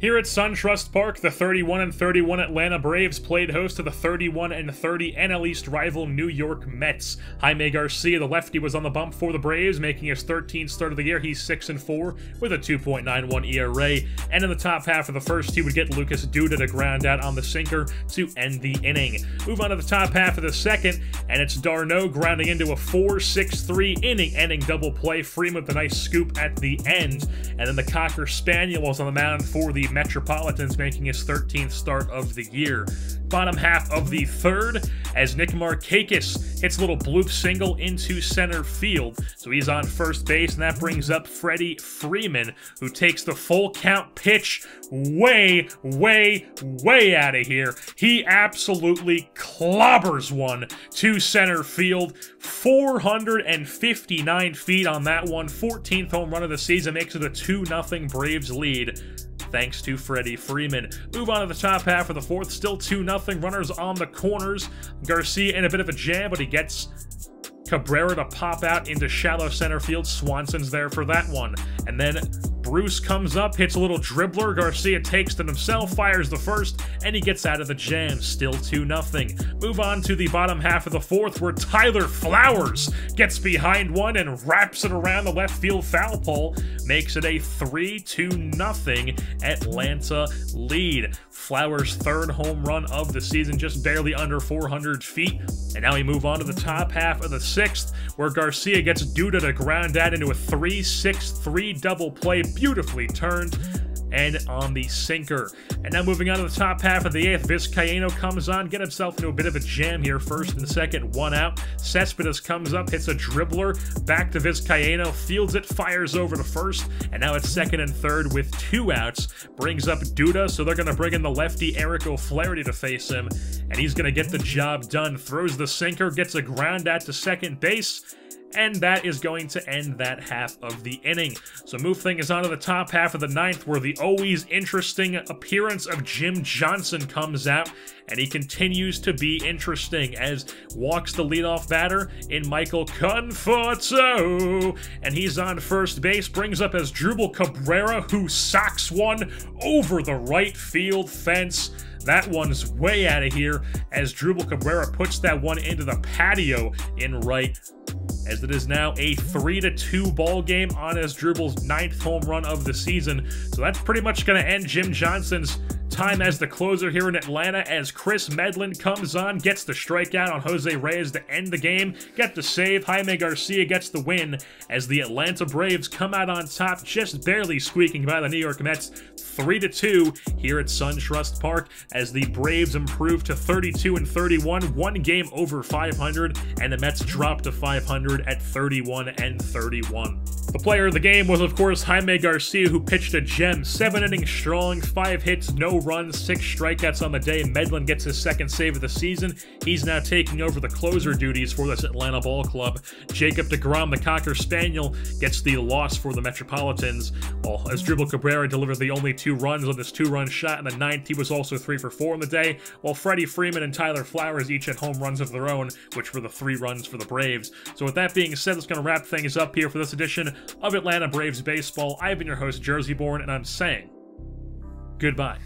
Here at SunTrust Park, the 31-31 Atlanta Braves played host to the 31-30 NL East rival New York Mets. Jaime Garcia, the lefty, was on the bump for the Braves, making his 13th start of the year. He's 6-4 with a 2.91 ERA. And in the top half of the first, he would get Lucas Duda to ground out on the sinker to end the inning. Move on to the top half of the second, and it's d'Arnaud grounding into a 4-6-3 inning-ending double play. Freeman with a nice scoop at the end. And then the Cocker Spaniel was on the mound for the Metropolitans, making his 13th start of the year. Bottom half of the third, as Nick Markakis hits a little bloop single into center field. So he's on first base, and that brings up Freddie Freeman, who takes the full count pitch way out of here. He absolutely clobbers one to center field. 459 feet on that one. 14th home run of the season, makes it a 2-0 Braves lead, thanks to Freddie Freeman. Move on to the top half of the fourth, still 2-0, runners on the corners. Garcia in a bit of a jam, but he gets Cabrera to pop out into shallow center field. Swanson's there for that one. And then Bruce comes up, hits a little dribbler. Garcia takes it himself, fires the first, and he gets out of the jam. Still 2-0. Move on to the bottom half of the fourth, where Tyler Flowers gets behind one and wraps it around the left field foul pole. Makes it a 3-0 Atlanta lead. Flowers' third home run of the season, just barely under 400 feet. And now we move on to the top half of the sixth, where Garcia gets Duda to ground that into a 3-6-3 double play, beautifully turned and on the sinker. And now moving on to the top half of the eighth, Vizcaino comes on, get himself into a bit of a jam here. First and second, one out. Cespedes comes up, hits a dribbler, back to Vizcaino, fields it, fires over to first, and now it's second and third with 2 outs. Brings up Duda, so they're going to bring in the lefty Eric O'Flaherty to face him, and he's going to get the job done. Throws the sinker, gets a ground out to second base, and that is going to end that half of the inning. So move things on to the top half of the ninth, where the always interesting appearance of Jim Johnson comes out, and he continues to be interesting as walks the leadoff batter in Michael Conforto, and he's on first base. Brings up as Asdrubal Cabrera, who socks one over the right field fence. That one's way out of here as Asdrubal Cabrera puts that one into the patio in right, as it is now a 3-2 ball game on Asdrubal's 9th home run of the season. So that's pretty much going to end Jim Johnson's time as the closer here in Atlanta, as Chris Medlin comes on, gets the strikeout on Jose Reyes to end the game, get the save. Jaime Garcia gets the win as the Atlanta Braves come out on top, just barely squeaking by the New York Mets, 3-2 here at SunTrust Park, as the Braves improve to 32-31, one game over 500, and the Mets drop to 500 at 31-31. The player of the game was, of course, Jaime Garcia, who pitched a gem. 7 innings strong, 5 hits, no runs, 6 strikeouts on the day. Medlin gets his second save of the season. He's now taking over the closer duties for this Atlanta ball club. Jacob deGrom, the Cocker Spaniel, gets the loss for the Metropolitans, while Asdrubal Cabrera delivered the only 2 runs on this 2-run shot in the 9th. He was also 3 for 4 on the day, while Freddie Freeman and Tyler Flowers each had home runs of their own, which were the 3 runs for the Braves. So with that being said, that's going to wrap things up here for this edition of Atlanta Braves Baseball. I've been your host, Jerseyborn, and I'm saying goodbye.